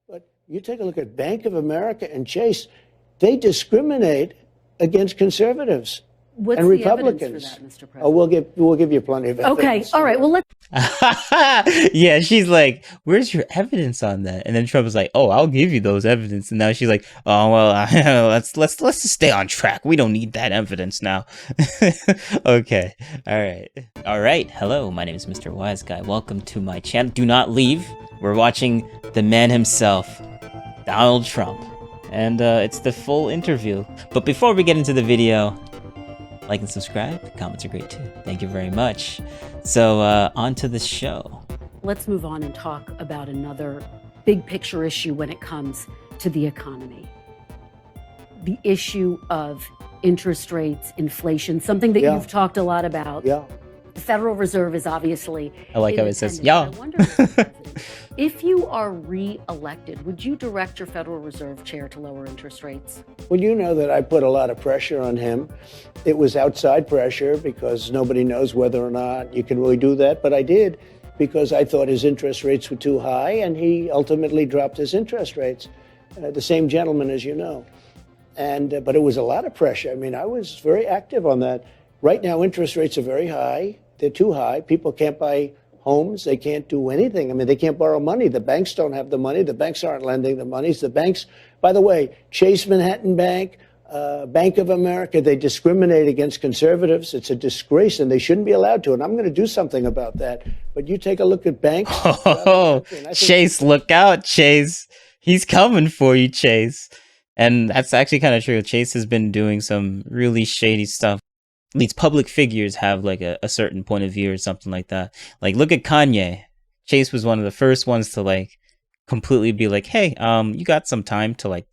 But you take a look at Bank of America and Chase, they discriminate against conservatives What's and the evidence for Republicans. that, Mr. President? Oh, we'll give you plenty of evidence. Okay, all right. Well, let's. Yeah, she's like, "Where's your evidence on that?" And then Trump was like, "Oh, I'll give you those evidence." And now she's like, "Oh well, let's just stay on track. We don't need that evidence now." Okay, all right. Hello, my name is Mr. Wise Guy. Welcome to my channel. Do not leave. We're watching the man himself, Donald Trump, and it's the full interview. But before we get into the video, like and subscribe. Comments are great too. Thank you very much. So on to the show. Let's move on and talk about another big picture issue when it comes to the economy. The issue of interest rates, inflation, something that you've talked a lot about. Yeah. The Federal Reserve is obviously. I like how it says, independent. yeah. I wonder, Mr. President, if you are re-elected, would you direct your Federal Reserve chair to lower interest rates? Well, you know that I put a lot of pressure on him. It was outside pressure because nobody knows whether or not you can really do that. But I did because I thought his interest rates were too high, and he ultimately dropped his interest rates. The same gentleman, as you know. But it was a lot of pressure. I mean, I was very active on that. Right now, interest rates are very high. They're too high. People can't buy homes. They can't do anything. I mean, they can't borrow money. The banks don't have the money. The banks aren't lending the money. The banks, by the way, Chase Manhattan Bank, Bank of America, they discriminate against conservatives. It's a disgrace, and they shouldn't be allowed to. And I'm going to do something about that. But you take a look at banks. Oh, Chase, look out, Chase. He's coming for you, Chase. And that's actually kind of true. Chase has been doing some really shady stuff. These public figures have like a certain point of view or something like that. Like, look at Kanye. Chase was one of the first ones to like completely be like, hey, you got some time to like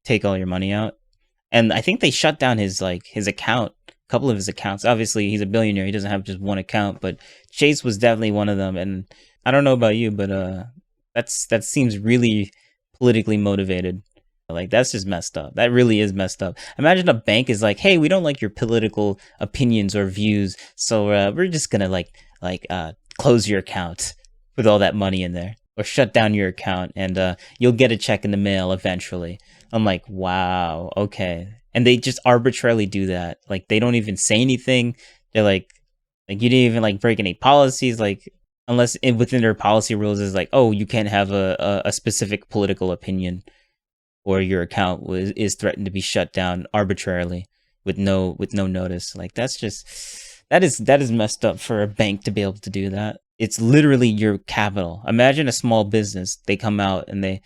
take all your money out. And I think they shut down his account, a couple of his accounts. Obviously, he's a billionaire. He doesn't have just one account, but Chase was definitely one of them. And I don't know about you, but that seems really politically motivated. Like, that's just messed up. That really is messed up. Imagine a bank is like, hey, we don't like your political opinions or views, so we're just gonna like close your account with all that money in there, or shut down your account, and you'll get a check in the mail eventually. I'm like, wow, okay. And they just arbitrarily do that. Like, they don't even say anything. They're like you didn't even like break any policies, like, unless within their policy rules is like, oh, you can't have a specific political opinion, or your account is threatened to be shut down arbitrarily with no notice. Like, that is messed up for a bank to be able to do that. It's literally your capital. Imagine a small business. They come out and they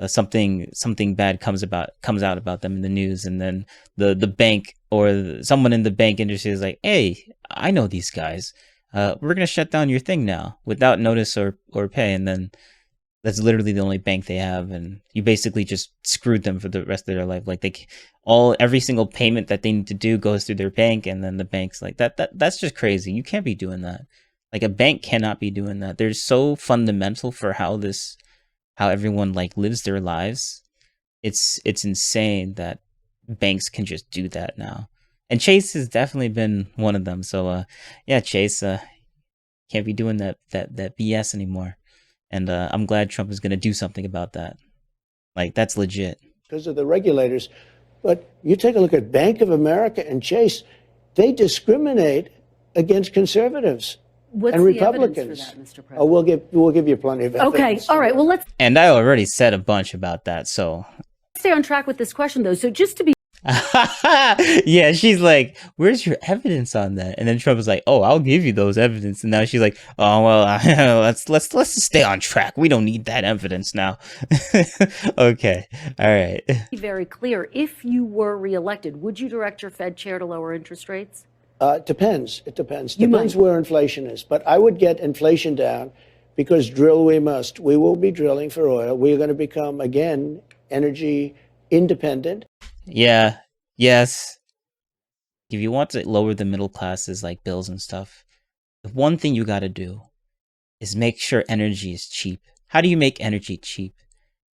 something bad comes out about them in the news, and then the bank or someone in the bank industry is like, hey, I know these guys. We're gonna shut down your thing now without notice or pay, and then that's literally the only bank they have, and you basically just screwed them for the rest of their life. Like, every single payment that they need to do goes through their bank, and then the bank's like, that's just crazy. You can't be doing that. Like, a bank cannot be doing that. They're so fundamental for how everyone like lives their lives. It's insane that banks can just do that now. And Chase has definitely been one of them. So yeah, Chase can't be doing that BS anymore. And I'm glad Trump is going to do something about that. Like, that's legit. Because of the regulators. But you take a look at Bank of America and Chase, they discriminate against conservatives and Republicans. For that, Mr. President? Oh, we'll give you plenty of evidence. Okay, all right. Well, let's And I already said a bunch about that, so stay on track with this question, though. So just to be. Yeah, she's like, where's your evidence on that? And then Trump was like, oh, I'll give you those evidence. And now she's like, oh well, let's just stay on track. We don't need that evidence now. Okay, all right. Be very clear. If you were reelected, would you direct your Fed chair to lower interest rates? It depends. It depends. Depends where inflation is. But I would get inflation down, because drill we must. We will be drilling for oil. We are going to become, again, energy independent. Yeah, yes. If you want to lower the middle classes, like bills and stuff, the one thing you got to do is make sure energy is cheap. How do you make energy cheap?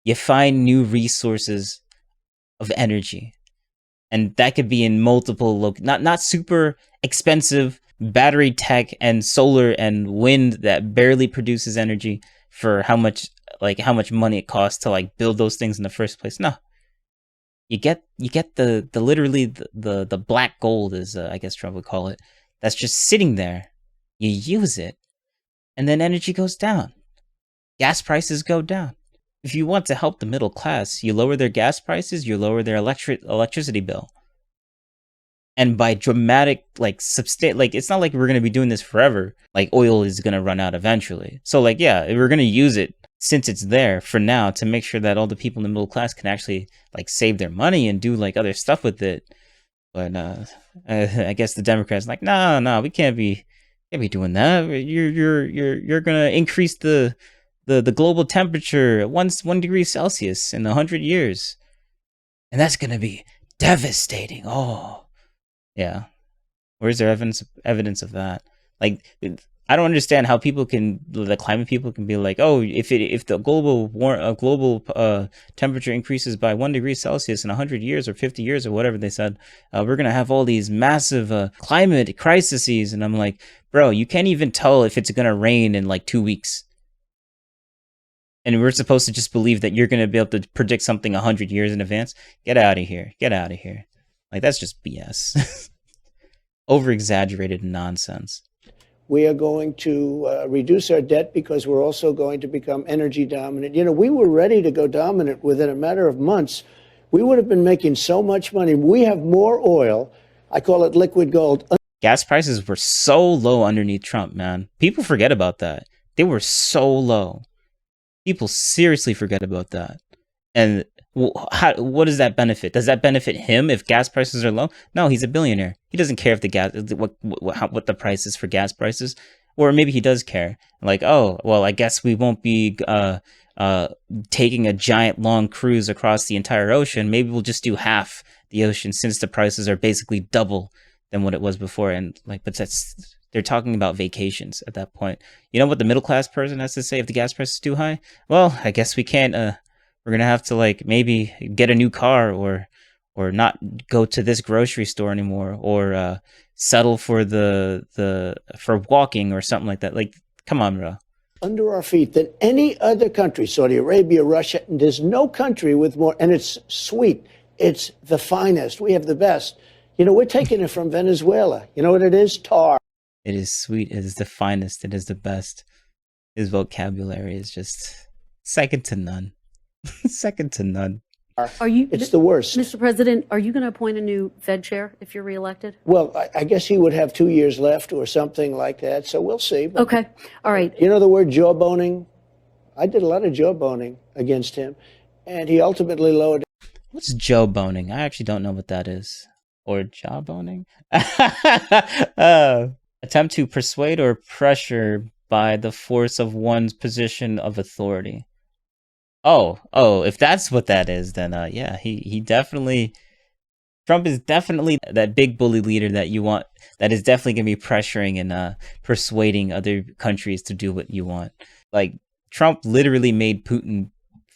You find new resources of energy. And that could be in multiple, not super expensive battery tech and solar and wind that barely produces energy for how much like how much money it costs to like build those things in the first place. No, you get the literally the black gold, is I guess Trump would call it, that's just sitting there. You use it, and then energy goes down. Gas prices go down. If you want to help the middle class, you lower their gas prices, you lower their electricity bill. And by dramatic, like, like, it's not like we're going to be doing this forever. Like, oil is going to run out eventually. So, like, yeah, we're going to use it since it's there for now to make sure that all the people in the middle class can actually, like, save their money and do, like, other stuff with it. But I guess the Democrats are like, no, we can't be doing that. You're going to increase the global temperature 1 degree Celsius in 100 years. And that's going to be devastating. Oh, yeah. Where's there evidence of that? Like, I don't understand how the climate people can be like, oh, if the global temperature increases by 1 degree Celsius in 100 years or 50 years or whatever they said, we're going to have all these massive climate crises. And I'm like, bro, you can't even tell if it's going to rain in like 2 weeks. And we're supposed to just believe that you're going to be able to predict something 100 years in advance? Get out of here. Get out of here. Like, that's just BS. Over-exaggerated nonsense. We are going to reduce our debt because we're also going to become energy dominant. You know, we were ready to go dominant within a matter of months. We would have been making so much money. We have more oil. I call it liquid gold. Gas prices were so low underneath Trump, man. People forget about that. They were so low. People seriously forget about that. And what does that benefit? Does that benefit him if gas prices are low? No, he's a billionaire. He doesn't care if what the price is for gas prices, or maybe he does care. Like, oh, well, I guess we won't be taking a giant long cruise across the entire ocean. Maybe we'll just do half the ocean since the prices are basically double than what it was before. And like, but they're talking about vacations at that point. You know what the middle class person has to say if the gas price is too high? Well, I guess we can't. We're gonna have to like maybe get a new car or not go to this grocery store anymore, or settle for for walking or something like that. Like, come on, bro. Under our feet than any other country, Saudi Arabia, Russia. And there's no country with more, and it's sweet. It's the finest. We have the best. You know, we're taking it from Venezuela. You know what it is? Tar. It is sweet. It is the finest. It is the best. His vocabulary is just second to none. Second to none. It's the worst. Mr. President, are you going to appoint a new Fed chair if you're reelected? Well, I guess he would have 2 years left or something like that. So we'll see. But, okay. All right. You know the word jawboning? I did a lot of jawboning against him, and he ultimately lowered. What's jawboning? I actually don't know what that is. Or jawboning? Attempt to persuade or pressure by the force of one's position of authority. Oh, if that's what that is, then yeah, he definitely, Trump is definitely that big bully leader that you want, that is definitely going to be pressuring and persuading other countries to do what you want. Like, Trump literally made Putin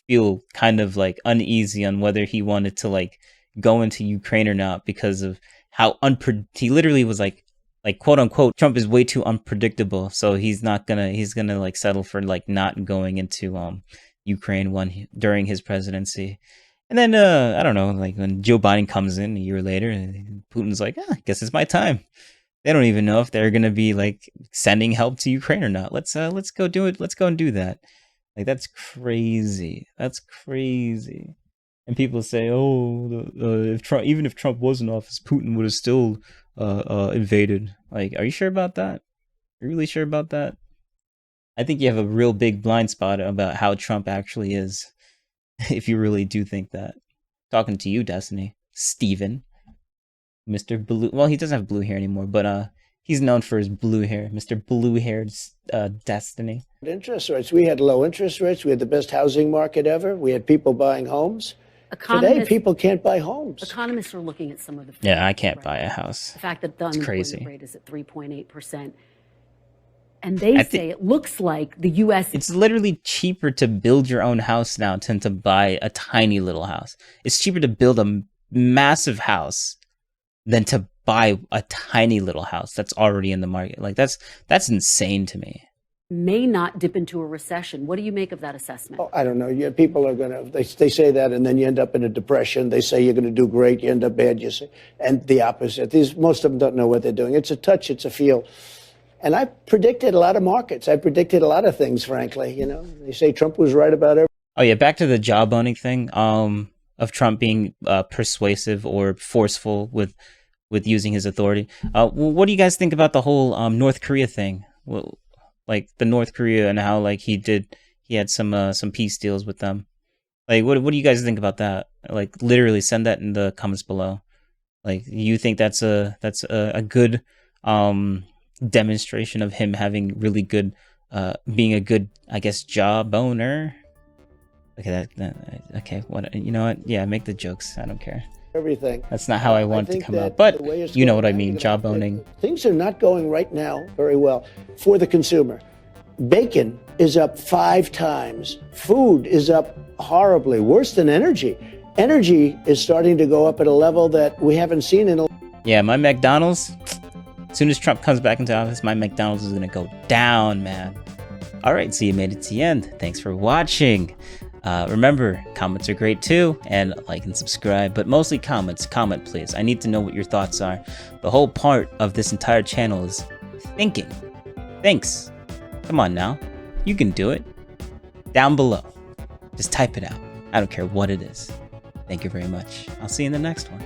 feel kind of like uneasy on whether he wanted to like go into Ukraine or not, because of how he literally was like quote unquote, Trump is way too unpredictable, so he's gonna like settle for like not going into Ukraine during his presidency. And then I don't know, like when Joe Biden comes in a year later, Putin's like, I guess it's my time. They don't even know if they're gonna be like sending help to Ukraine or not. Let's go do it. Let's go and do that. Like, that's crazy. That's crazy. And people say, oh, even if Trump was in office, Putin would have still invaded. Like, are you sure about that? Are you really sure about that? I think you have a real big blind spot about how Trump actually is, if you really do think that. Talking to you, Destiny. Steven. Mr. Blue. Well, he doesn't have blue hair anymore, but he's known for his blue hair. Mr. Blue-haired Destiny. Interest rates. We had low interest rates. We had the best housing market ever. We had people buying homes. Today, people can't buy homes. Economists are looking at some of the... Yeah, I can't buy a house. The fact that the unemployment rate is at 3.8%. And they say it looks like the U.S. It's literally cheaper to build your own house now than to buy a tiny little house. It's cheaper to build a massive house than to buy a tiny little house that's already in the market. Like, that's insane to me. may not dip into a recession. What do you make of that assessment? Oh, I don't know. Yeah, people are going to, they say that, and then you end up in a depression. They say you're going to do great, you end up bad, and the opposite. Most of them don't know what they're doing. It's a touch, it's a feel. And I predicted a lot of markets. I predicted a lot of things, frankly. You know, they say Trump was right about everything. Oh yeah, back to the jawboning thing. Of Trump being persuasive or forceful with using his authority. What do you guys think about the whole North Korea thing? Well, like the North Korea and how like he had some peace deals with them. Like what do you guys think about that? Like literally send that in the comments below. Like you think that's a good demonstration of him having really good being a good, I guess, jawboner. Okay, okay, what, you know what? Yeah, make the jokes. I don't care. Everything. That's not how I want it to come out, but you know what I mean, jawboning. Things are not going right now very well for the consumer. Bacon is up 5 times. Food is up horribly, worse than energy. Energy is starting to go up at a level that we haven't seen in a... Yeah, my McDonald's, as soon as Trump comes back into office, my McDonald's is going to go down, man. All right, so you made it to the end. Thanks for watching. Remember, comments are great too, and like and subscribe, but mostly comments. Comment, please. I need to know what your thoughts are. The whole part of this entire channel is thinking. Thanks. Come on now. You can do it. Down below. Just type it out. I don't care what it is. Thank you very much. I'll see you in the next one.